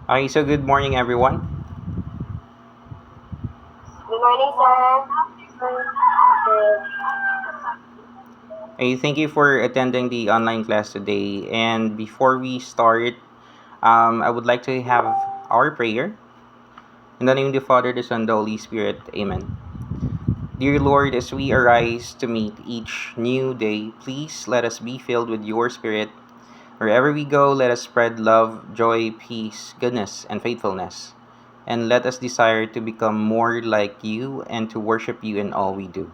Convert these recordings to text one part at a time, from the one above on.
Hi, so good morning, everyone. Good morning, sir. Sir. I thank you for attending the online class today. And before we start, I would like to have our prayer. In the name of the Father, the Son, the Holy Spirit. Amen. Dear Lord, as we arise to meet each new day, please let us be filled with your Spirit. Wherever we go, let us spread love, joy, peace, goodness, and faithfulness. And let us desire to become more like you and to worship you in all we do.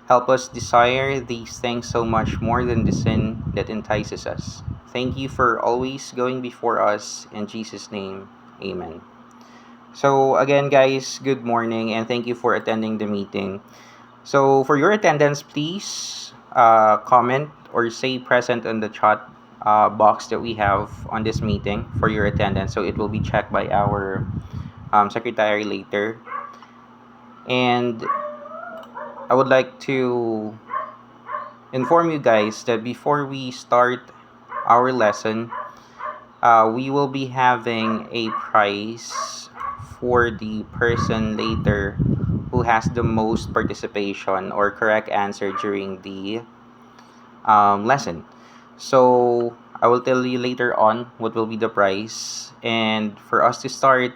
Help us desire these things so much more than the sin that entices us. Thank you for always going before us. In Jesus' name, amen. So, again, guys, good morning and thank you for attending the meeting. So, for your attendance, please comment or say present on the chat box that we have on this meeting for your attendance. So, it will be checked by our secretary later. And I would like to inform you guys that before we start our lesson, we will be having a prize for the person later who has the most participation or correct answer during the lesson. So I will tell you later on what will be the prize. And for us to start,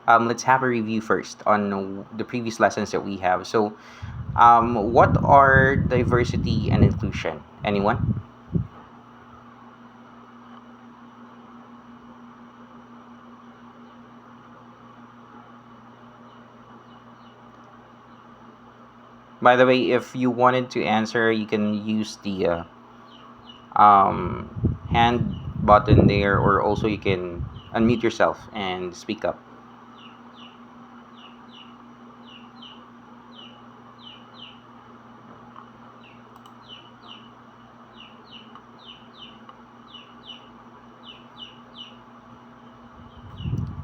let's have a review first on the previous lessons that we have. So, what are diversity and inclusion? Anyone? By the way, if you wanted to answer, you can use the hand button there, or also you can unmute yourself and speak up.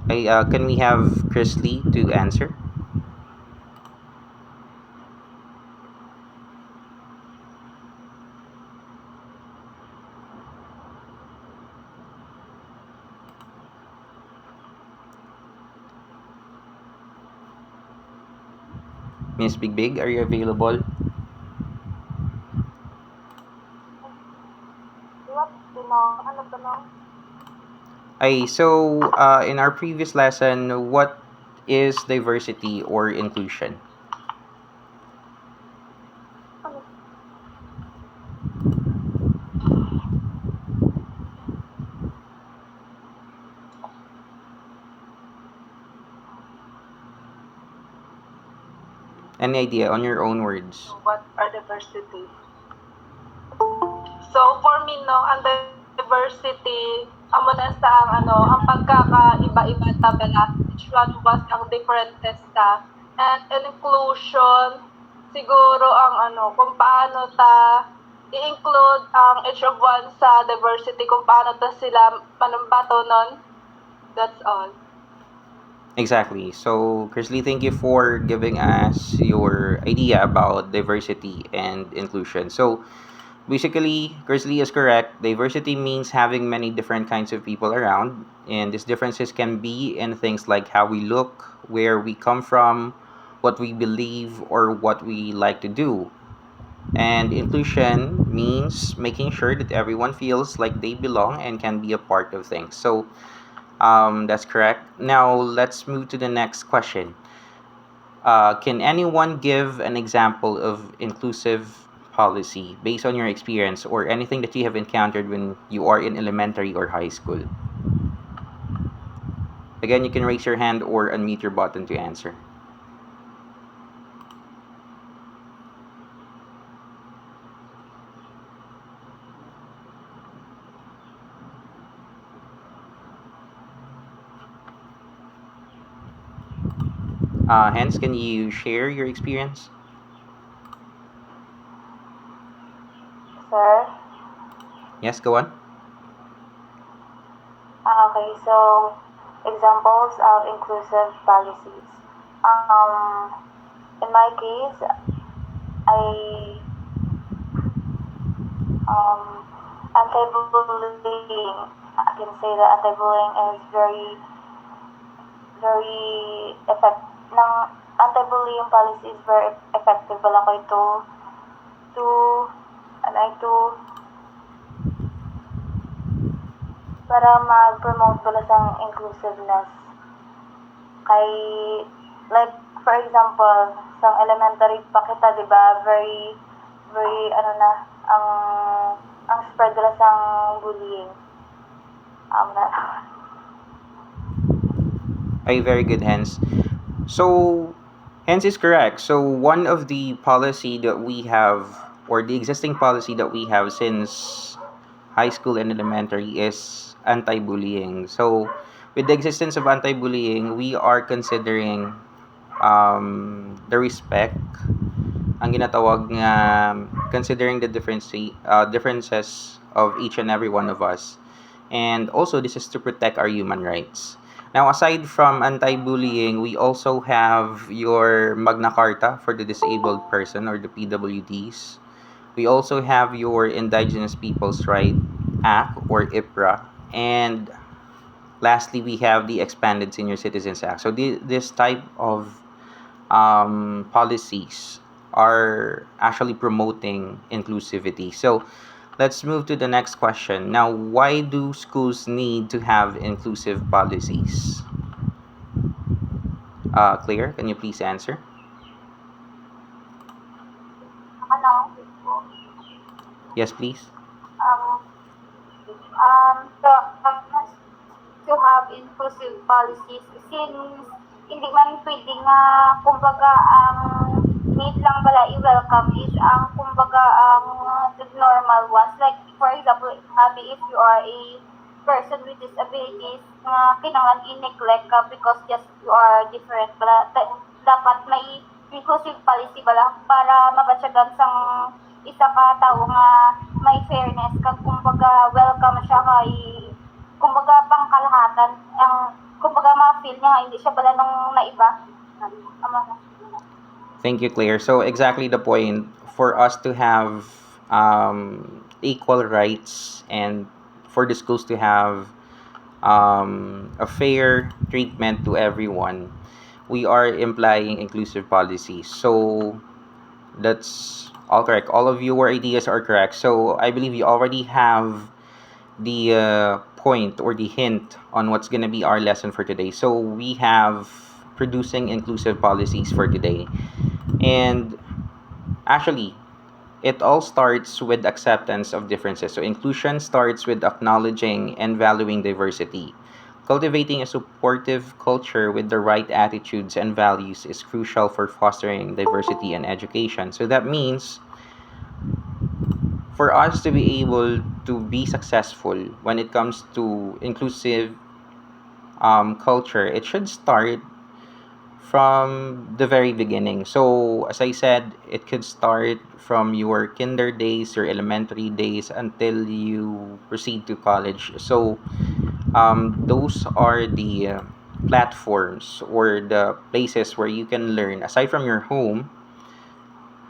Hey, can we have Chris Lee to answer? Miss Big Big, are you available? What tinong? Ano tinong? Hey, so in our previous lesson, what is diversity or inclusion? Ano? Any idea on your own words? What are diversity? So, for me, no, ang diversity, amo na sa ang pagkakaiba-iba ta bala, each one of us ang different ta. And inclusion, siguro ang kung paano ta i-include ang each of one sa diversity, kung paano ta sila manumbato nun. That's all. Exactly. So, Chrisley, thank you for giving us your idea about diversity and inclusion. So, basically, Chrisley is correct. Diversity means having many different kinds of people around, and these differences can be in things like how we look, where we come from, what we believe, or what we like to do. And inclusion means making sure that everyone feels like they belong and can be a part of things. So, that's correct. Now, let's move to the next question. Can anyone give an example of inclusive policy based on your experience or anything that you have encountered when you are in elementary or high school? Again, you can raise your hand or unmute your button to answer. Hence, can you share your experience? Sir? Yes, go on. Okay, so examples of inclusive policies. In my case, I um, anti-bullying. I can say that anti-bullying is very ng anti-bullying policy is very effective bala ko ito to ano ito para mag-promote bala sang inclusiveness kay like for example sa elementary pa kita di ba very ano na ang spread bala sang bullying na Ay, very good, Hens. So, Hens is correct. So, one of the policy that we have, or the existing policy that we have since high school and elementary is anti-bullying. So, with the existence of anti-bullying, we are considering the respect, ang ginatawag nga considering the differences of each and every one of us. And also, this is to protect our human rights. Now, aside from anti-bullying, we also have your Magna Carta for the disabled person or the PWDs. We also have your Indigenous Peoples' Right Act or IPRA. And lastly, we have the Expanded Senior Citizens Act. So this type of policies are actually promoting inclusivity. So let's move to the next question. Now, why do schools need to have inclusive policies? Claire, can you please answer? ano Yes, please. um to have inclusive policies since hindi man pwede nga kumbaga ang need lang bala i-welcome is ang kumbaga ang the normal ones like for example if you are a person with disabilities nga kinahanglan i-neglect ka because just you are different bala dapat may inclusive policy bala para mabatyagan sang isa ka tao nga may fairness kag kumbaga welcome siya kay kumbaga pangkalahatan ang kumbaga ma-feel niya nga hindi siya bala nung naiba. Thank you, Claire. So exactly the point for us to have equal rights and for the schools to have a fair treatment to everyone, we are implying inclusive policies. So that's all correct. All of your ideas are correct. So I believe you already have the point or the hint on what's going to be our lesson for today. So we have producing inclusive policies for today. And actually, it all starts with acceptance of differences. So inclusion starts with acknowledging and valuing diversity. Cultivating a supportive culture with the right attitudes and values is crucial for fostering diversity in education. So that means for us to be able to be successful when it comes to inclusive culture, it should start from the very beginning. So, as I said, it could start from your kinder days, your elementary days, until you proceed to college. So, those are the platforms or the places where you can learn. Aside from your home,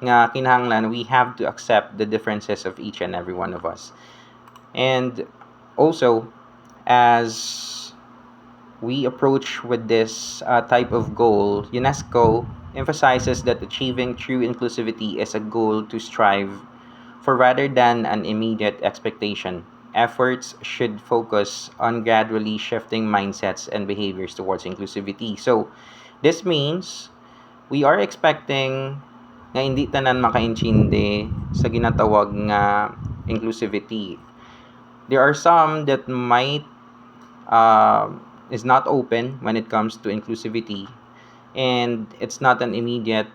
nga kinahanglan, we have to accept the differences of each and every one of us. And also, as we approach with this type of goal, UNESCO emphasizes that achieving true inclusivity is a goal to strive for rather than an immediate expectation. Efforts should focus on gradually shifting mindsets and behaviors towards inclusivity. So, this means we are expecting nga hindi tanan makaintindi sa ginatawag nga inclusivity. There are some that might is not open when it comes to inclusivity, and it's not an immediate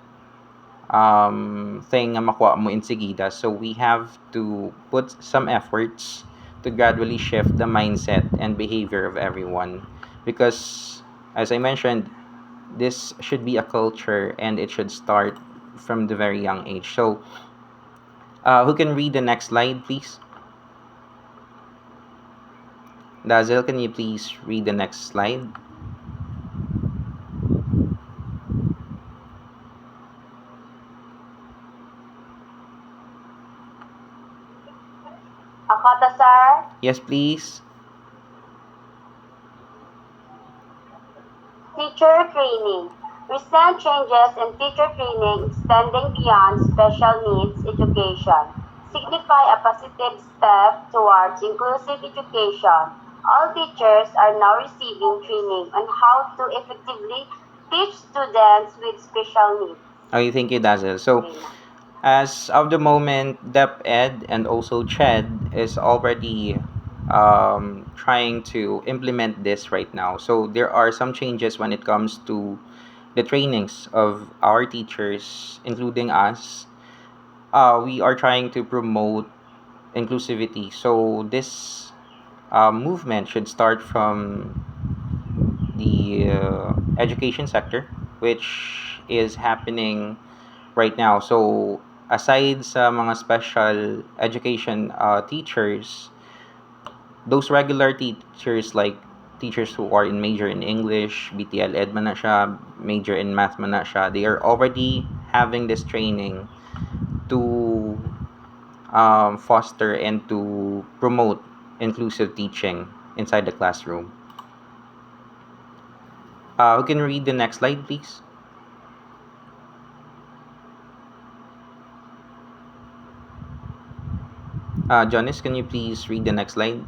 thing nga makuha mo insigida. So we have to put some efforts to gradually shift the mindset and behavior of everyone, because as I mentioned, this should be a culture and it should start from the very young age. So who can read the next slide, please? Dazzle, can you please read the next slide? Akata sa start? Yes, please. Teacher training. Recent changes in teacher training extending beyond special needs education signify a positive step towards inclusive education. All teachers are now receiving training on how to effectively teach students with special needs. Okay, thank you, Dazzle. So, Okay na. as of the moment, DepEd and also CHED is already trying to implement this right now. So there are some changes when it comes to the trainings of our teachers, including us. We are trying to promote inclusivity. So this movement should start from the education sector, which is happening right now. So aside sa mga special education teachers, those regular teachers like teachers who are in major in English, BTL Ed man na siya, major in math man na siya, they are already having this training to foster and to promote inclusive teaching inside the classroom. Who can read the next slide, please? Jonas, can you please read the next slide?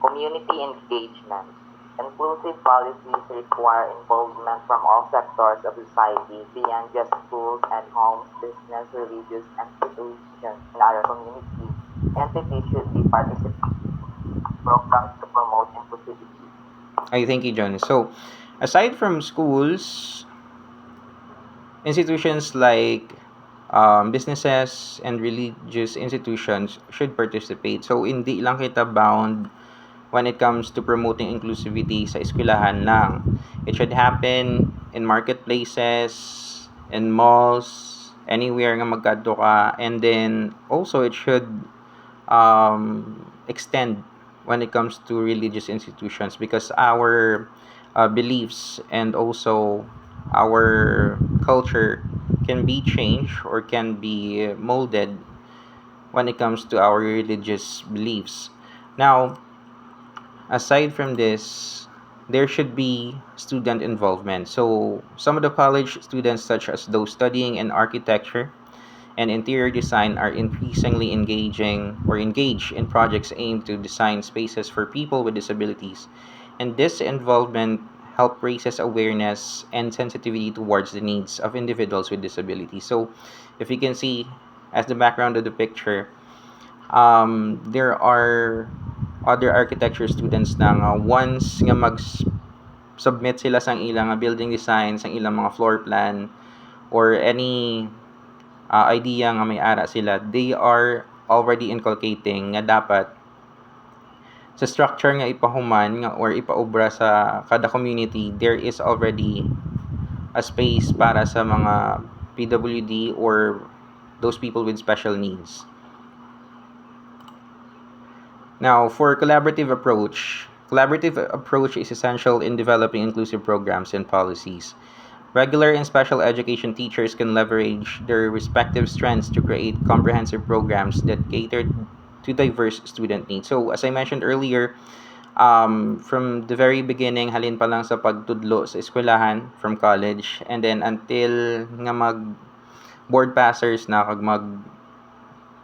Community engagement. Inclusive policies require involvement from all sectors of society beyond just schools and homes, business, religious institutions, and other community entities should be participating in programs to promote inclusivity. Thank you, Jonas. So, aside from schools, institutions like businesses and religious institutions should participate. So, hindi lang kita bound when it comes to promoting inclusivity sa eskwelahan lang. It should happen in marketplaces, in malls, anywhere nga magkadto ka. And then, also, it should extend when it comes to religious institutions because our beliefs and also our culture can be changed or can be molded when it comes to our religious beliefs. Now, aside from this, there should be student involvement. So, some of the college students, such as those studying in architecture and interior design, are increasingly engaged in projects aimed to design spaces for people with disabilities. And this involvement help raises awareness and sensitivity towards the needs of individuals with disabilities. So, if you can see as the background of the picture, there are other architecture students na nga once nga mag-submit sila sang ilang building design, sang ilang mga floor plan, or any idea nga may ara sila, they are already inculcating nga dapat sa structure nga ipahuman nga or ipaobra sa kada community, there is already a space para sa mga PWD or those people with special needs. Now, for collaborative approach is essential in developing inclusive programs and policies. Regular and special education teachers can leverage their respective strengths to create comprehensive programs that cater to diverse student needs. So, as I mentioned earlier, from the very beginning, halin pa lang sa pagtudlo sa eskwelahan from college, and then until nga mag board passers na kag mag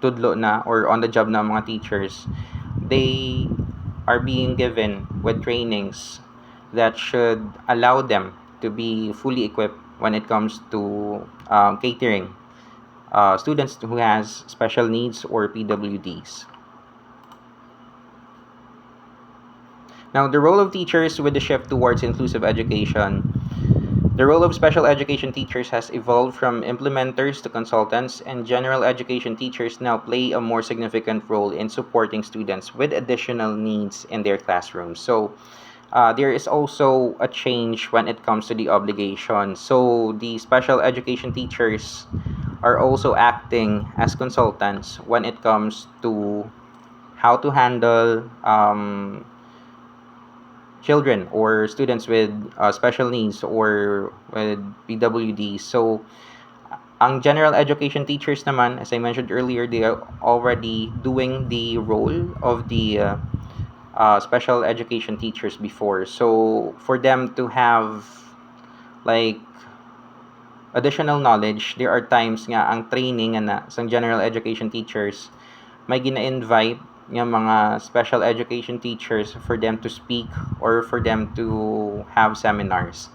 tudlo na or on the job na mga teachers, they are being given with trainings that should allow them to be fully equipped when it comes to catering students who has special needs or PWDs. Now, the role of teachers with the shift towards inclusive education. The role of special education teachers has evolved from implementers to consultants, and general education teachers now play a more significant role in supporting students with additional needs in their classrooms. So, there is also a change when it comes to the obligation. So, the special education teachers are also acting as consultants when it comes to how to handle children or students with special needs or with PWDs. So, Ang general education teachers naman, as I mentioned earlier, they are already doing the role of the special education teachers before. So for them to have like additional knowledge, there are times nga ang training nga sa general education teachers may gina-invite nga mga special education teachers for them to speak or for them to have seminars.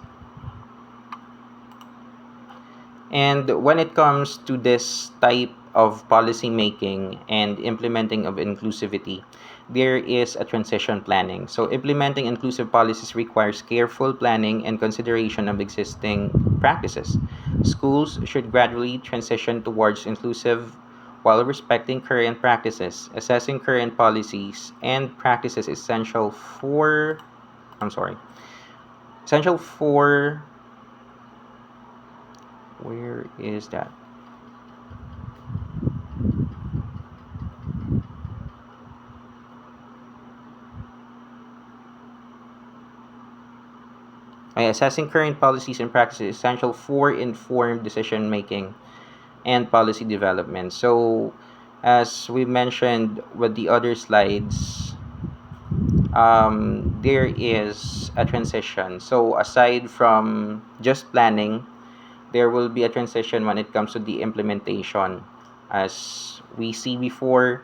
And when it comes to this type of policy making and implementing of inclusivity, there is a transition planning. So implementing inclusive policies requires careful planning and consideration of existing practices. Schools should gradually transition towards inclusive while respecting current practices. Assessing current policies and practices is essential for where is that? Assessing current policies and practices is essential for informed decision making and policy development. So, as we mentioned with the other slides, there is a transition. So, aside from just planning, there will be a transition when it comes to the implementation. As we see before,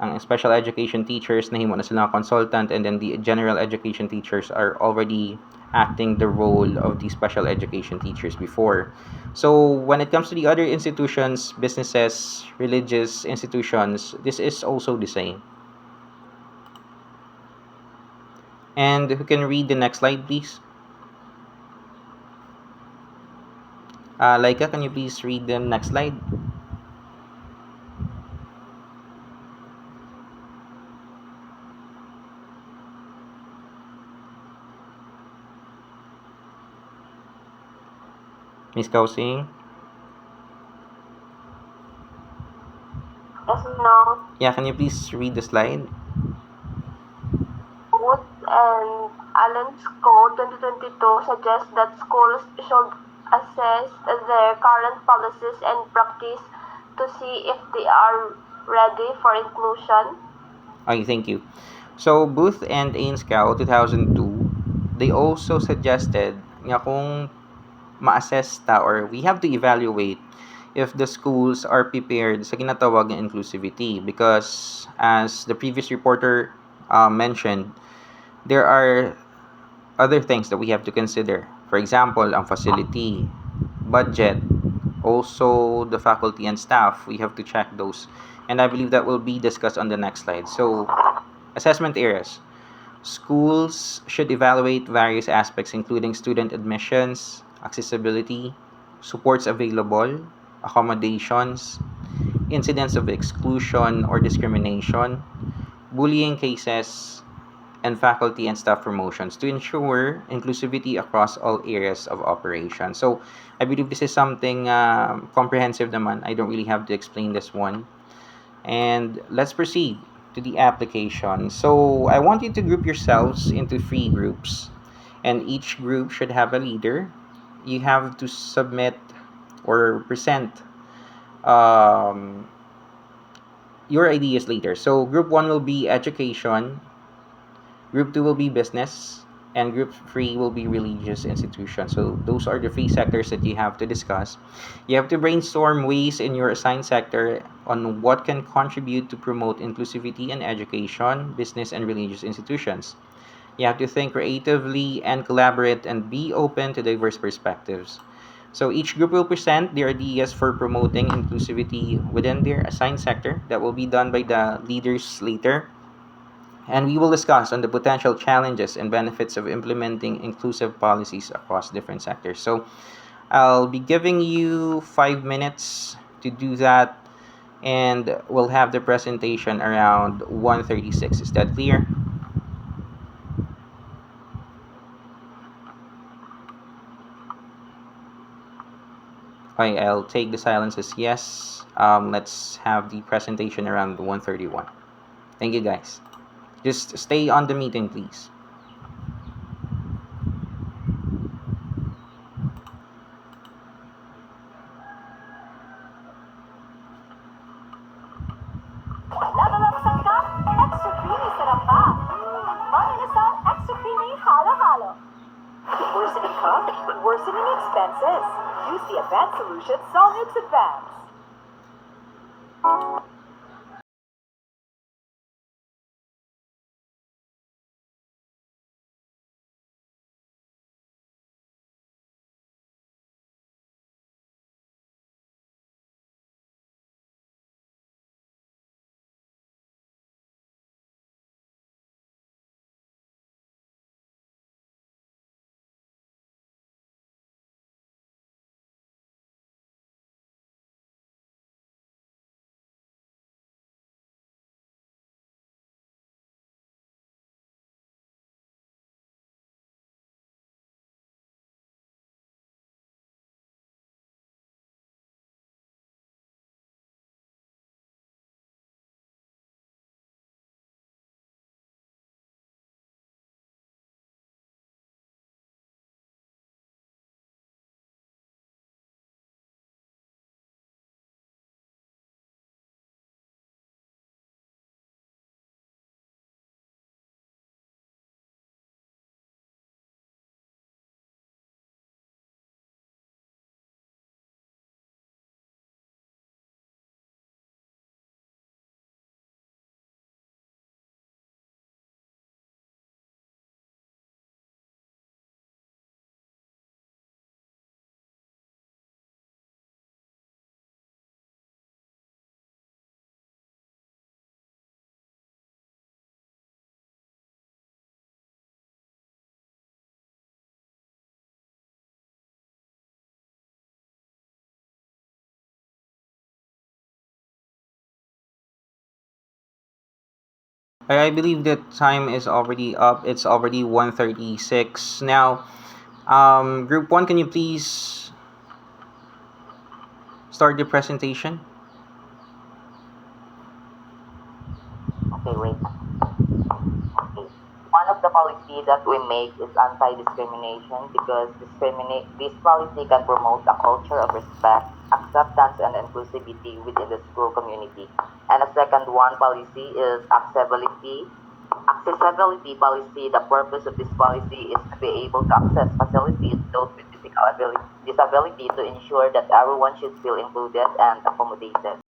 ang special education teachers nahimo na sila consultant, and then the general education teachers are already acting the role of the special education teachers before. So when it comes to the other institutions, businesses, religious institutions, this is also the same. And who can read the next slide, please? Laika, can you please read the next slide? Miss Kausing? Yes, no. Yeah, can you please read the slide? Wood and Allen's Code 2022 suggests that schools should assess their current policies and practice to see if they are ready for inclusion. Okay, thank you. So, Booth and Ainscow, 2002, they also suggested nga kung ma-assess ta or we have to evaluate if the schools are prepared sa ginatawag ng inclusivity, because as the previous reporter mentioned, there are other things that we have to consider. For example, ang facility, budget, also the faculty and staff. We have to check those. And I believe that will be discussed on the next slide. So, assessment areas. Schools should evaluate various aspects, including student admissions, accessibility, supports available, accommodations, incidents of exclusion or discrimination, bullying cases, and faculty and staff promotions to ensure inclusivity across all areas of operation. So, I believe this is something comprehensive naman. I don't really have to explain this one. And let's proceed to the application. So, I want you to group yourselves into 3 groups, and each group should have a leader. You have to submit or present your ideas later. So, group 1 will be education, group 2 will be business, and group 3 will be religious institutions. So those are the 3 sectors that you have to discuss. You have to brainstorm ways in your assigned sector on what can contribute to promote inclusivity in education, business, and religious institutions. You have to think creatively and collaborate and be open to diverse perspectives. So each group will present their ideas for promoting inclusivity within their assigned sector. That will be done by the leaders later. And we will discuss on the potential challenges and benefits of implementing inclusive policies across different sectors. So I'll be giving you 5 minutes to do that, and we'll have the presentation around 1:36. Is that clear? Okay, I'll take the silence as yes. Let's have the presentation around 1:31. Thank you, guys. Just stay on the meeting, please. pa. Mainasan extra creamy halo-halo. Worsening cost, worsening expenses. Use the Advanced Solutions Solmix Advance. I believe that time is already up. It's already 1:36 now. Group 1, can you please start the presentation? Okay, wait. Okay. One of the policy that we make is anti-discrimination because this policy can promote a culture of respect, acceptance, and inclusivity within the school community. And the second one policy is accessibility. Accessibility policy, the purpose of this policy is to be able to access facilities those with disability to ensure that everyone should feel included and accommodated.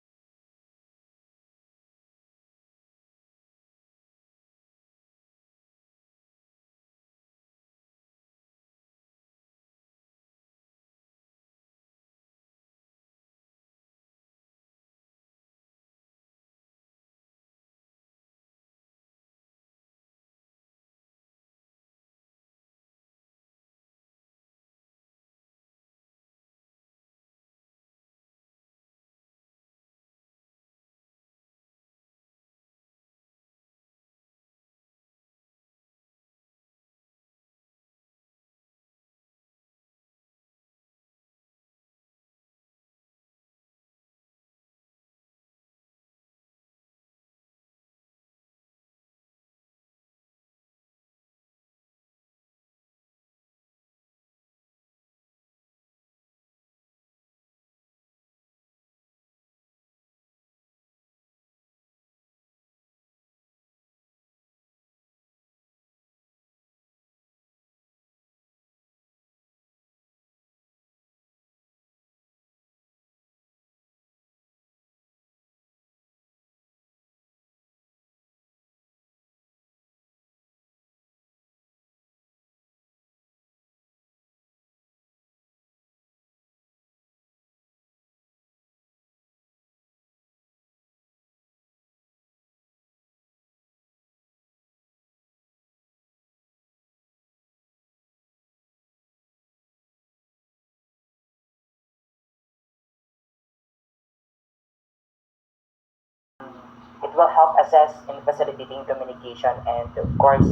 It will help assess in facilitating communication and, of course,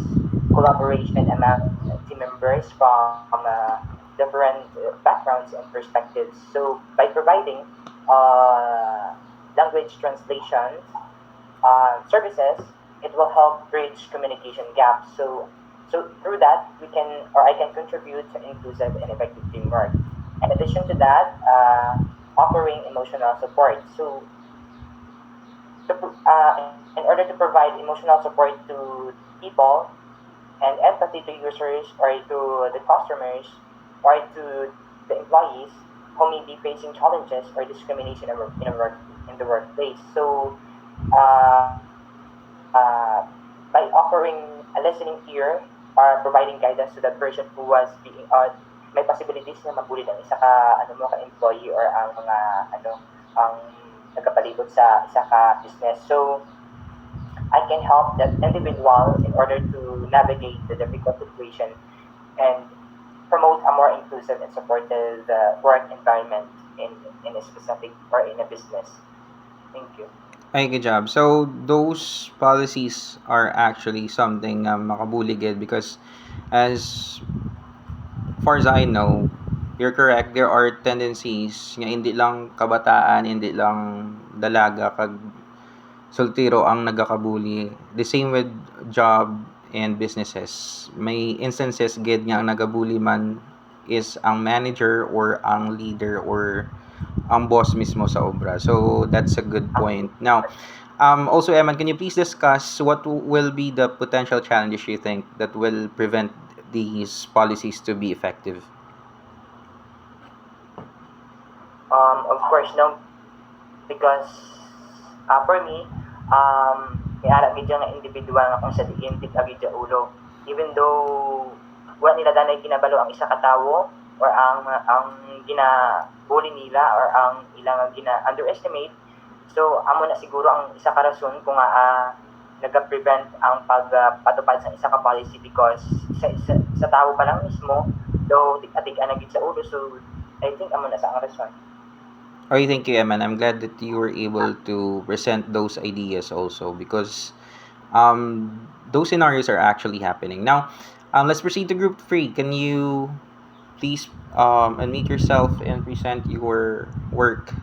collaboration among team members from different backgrounds and perspectives. So, by providing language translation services, it will help bridge communication gaps. So through that, we can or I can contribute to inclusive and effective teamwork. In addition to that, offering emotional support. So in order to provide emotional support to people and empathy to users or to the customers or to the employees who may be facing challenges or discrimination in the workplace. So, uh, uh, by offering a listening ear or providing guidance to that person who was being may possibilities na mabully ng isa ka employee or ang mga ang nagkapalibot sa isa ka business. So I can help that individual in order to navigate the difficult situation and promote a more inclusive and supportive work environment in a specific or in a business. Thank you. Ay, good job. So, those policies are actually something makabuligid because as far as I know, you're correct, there are tendencies nga hindi lang kabataan, hindi lang dalaga kag sultiro ang nagakabuli. The same with job and businesses. May instances gid nga ang nagabuli man is ang manager or ang leader or ang boss mismo sa obra. So that's a good point. Now, also Eman, can you please discuss what will be the potential challenges you think that will prevent these policies to be effective? Of course, no, because for me, may ara medyo nga individual nga kung sa diintik agi sa ulo. Even though wa nila danay ginabalo ang isa ka tawo or ang gina-bully nila or ang ilang gina-underestimate. So amo na siguro ang isa ka rason kung naga-prevent ang pagpatupad sa isa ka policy because sa tawo pa lang mismo though tig-atig-an na gid sa ulo. So I think amo na sa ang rason. Okay, thank you, Eman. I'm glad that you were able to present those ideas also because those scenarios are actually happening. Now, let's proceed to group 3. Can you please unmute yourself and present your work?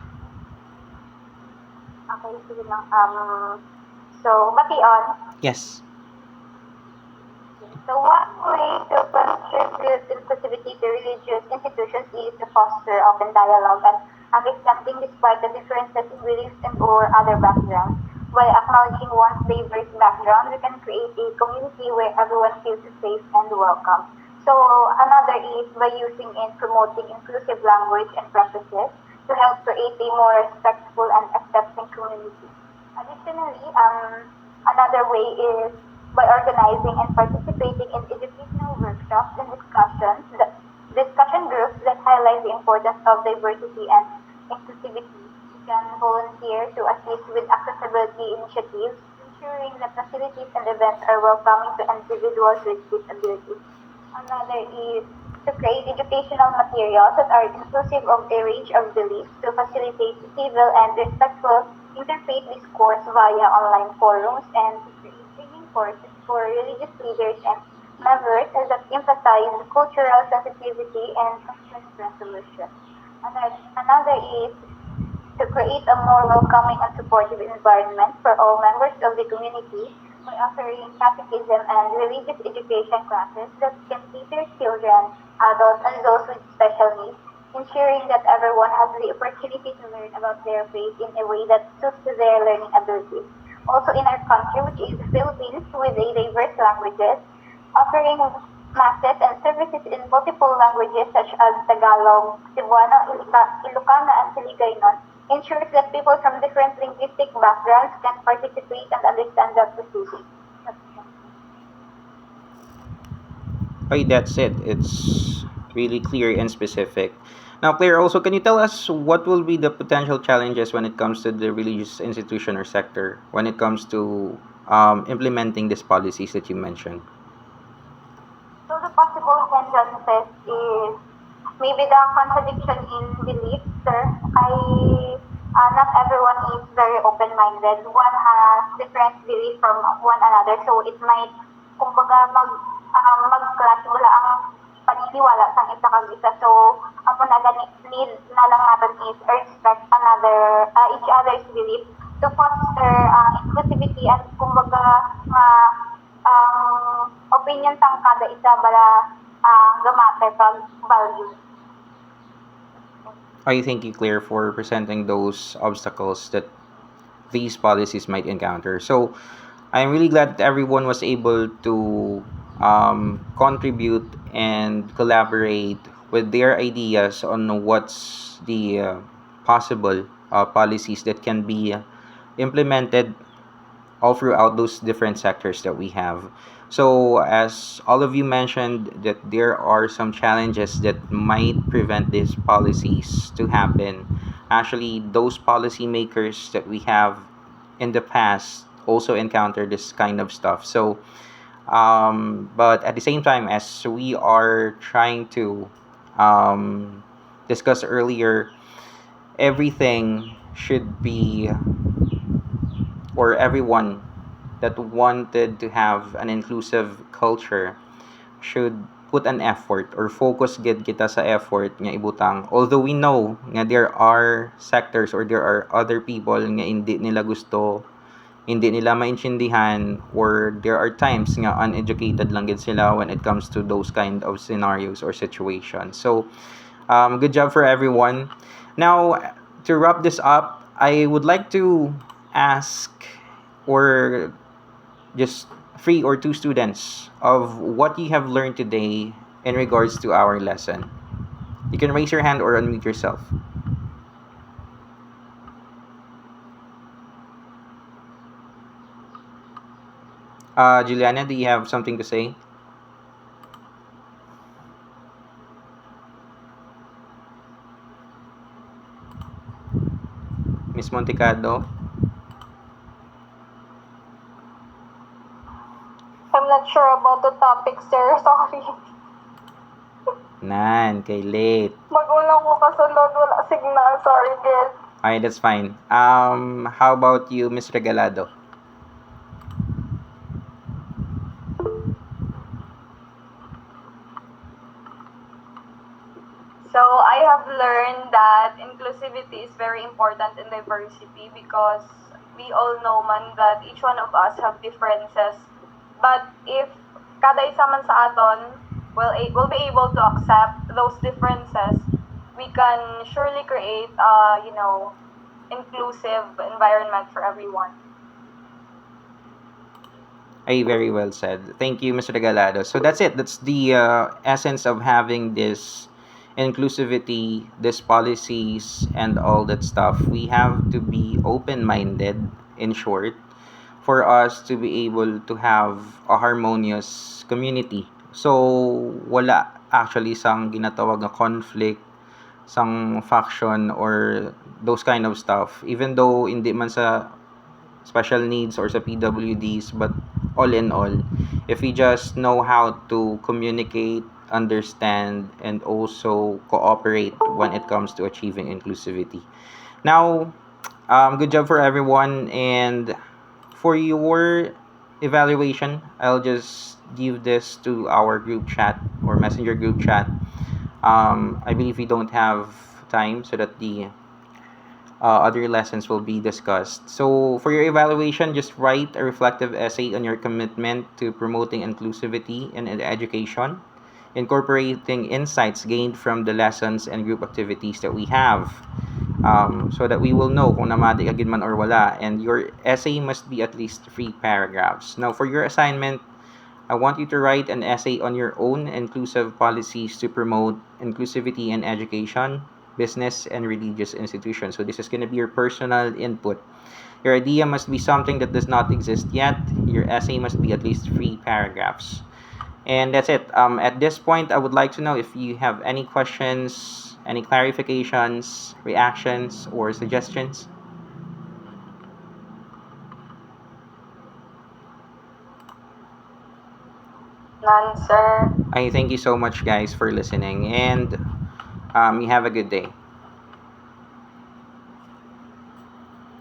Okay, sige lang. So, bati-on. Yes. So, one way to contribute inclusivity to religious institutions is to foster open dialogue and accepting despite the differences in beliefs and or other backgrounds. While acknowledging one's diverse background, we can create a community where everyone feels safe and welcome. So, another is by using and promoting inclusive language and practices to help create a more respectful and accepting community. Additionally, another way is by organizing and participating in educational workshops and discussion groups that highlight the importance of diversity and inclusivity. You can volunteer to assist with accessibility initiatives, ensuring that facilities and events are welcoming to individuals with disabilities. Another is to create educational materials that are inclusive of a range of beliefs to facilitate civil and respectful interfaith discourse via online forums and to create training courses for religious leaders and members that emphasize cultural sensitivity and conflict resolution. Another is to create a more welcoming and supportive environment for all members of the community by offering catechism and religious education classes that can cater children, adults, and those with special needs, ensuring that everyone has the opportunity to learn about their faith in a way that suits to their learning abilities. Also in our country, which is the Philippines, with a diverse languages, offering masses and services in multiple languages such as Tagalog, Cebuano, Ilocano, and Hiligaynon ensures that people from different linguistic backgrounds can participate and understand the proceedings. Okay, that's it. It's really clear and specific. Now, Claire, also, can you tell us what will be the potential challenges when it comes to the religious institution or sector when it comes to implementing these policies that you mentioned? So the possible hindrances is maybe the contradiction in beliefs, sir. Not everyone is very open-minded. One has different beliefs from one another, so it might, kumbaga, mag-clash wala ang paniniwala sa isa kag isa. So, ako na need na lang natin is respect each other's belief to foster inclusivity at kumbaga opinion sang kada isa bala gamate pag value. I thank you, Claire, for presenting those obstacles that these policies might encounter. So I'm really glad that everyone was able to contribute and collaborate with their ideas on what's the possible policies that can be implemented all throughout those different sectors that we have. So, as all of you mentioned, that there are some challenges that might prevent these policies to happen. Actually, those policymakers that we have in the past also encounter this kind of stuff. So, but at the same time, as we are trying to um, discuss earlier, everything should be, or everyone that wanted to have an inclusive culture should put an effort or focus gid kita sa effort nga ibutang. Although we know nga there are sectors or there are other people nga hindi nila gusto, hindi nila maintindihan, or there are times nga uneducated lang gid sila when it comes to those kind of scenarios or situations. So good job for everyone. Now, to wrap this up, I would like to ask, or just 3 or 2 students, of what you have learned today in regards to our lesson. You can raise your hand or unmute yourself. Juliana, do you have something to say? Miss Montecado? I'm not sure about the topic, sir. Sorry. Nan, kay late. Magulang ko kasunod, wala signal. Sorry, guys. Alright, that's fine. How about you, Miss Regalado? So I have learned that inclusivity is very important in diversity because we all know man that each one of us have differences. But if kada isa man sa aton will be able to accept those differences, we can surely create inclusive environment for everyone. Ay, very well said. Thank you, Mr. Regalado. So that's it. That's the essence of having this inclusivity, these policies, and all that stuff. We have to be open-minded, in short, for us to be able to have a harmonious community. So, wala actually sang ginatawag na conflict, sang faction, or those kind of stuff. Even though hindi man sa special needs or sa PWDs, but all in all, if we just know how to communicate, understand, and also cooperate when it comes to achieving inclusivity. Now, good job for everyone, and for your evaluation, I'll just give this to our group chat or messenger group chat. I believe we don't have time so that the other lessons will be discussed. So, for your evaluation, just write a reflective essay on your commitment to promoting inclusivity in education, incorporating insights gained from the lessons and group activities that we have, so that we will know kung namati ka gid man or wala. And your essay must be at least 3 paragraphs. Now, for your assignment, I want you to write an essay on your own inclusive policies to promote inclusivity in education, business, and religious institutions. So this is going to be your personal input. Your idea must be something that does not exist yet. Your essay must be at least 3 paragraphs. And that's it. At this point, I would like to know if you have any questions, any clarifications, reactions, or suggestions. None, sir. I thank you so much, guys, for listening, and you have a good day.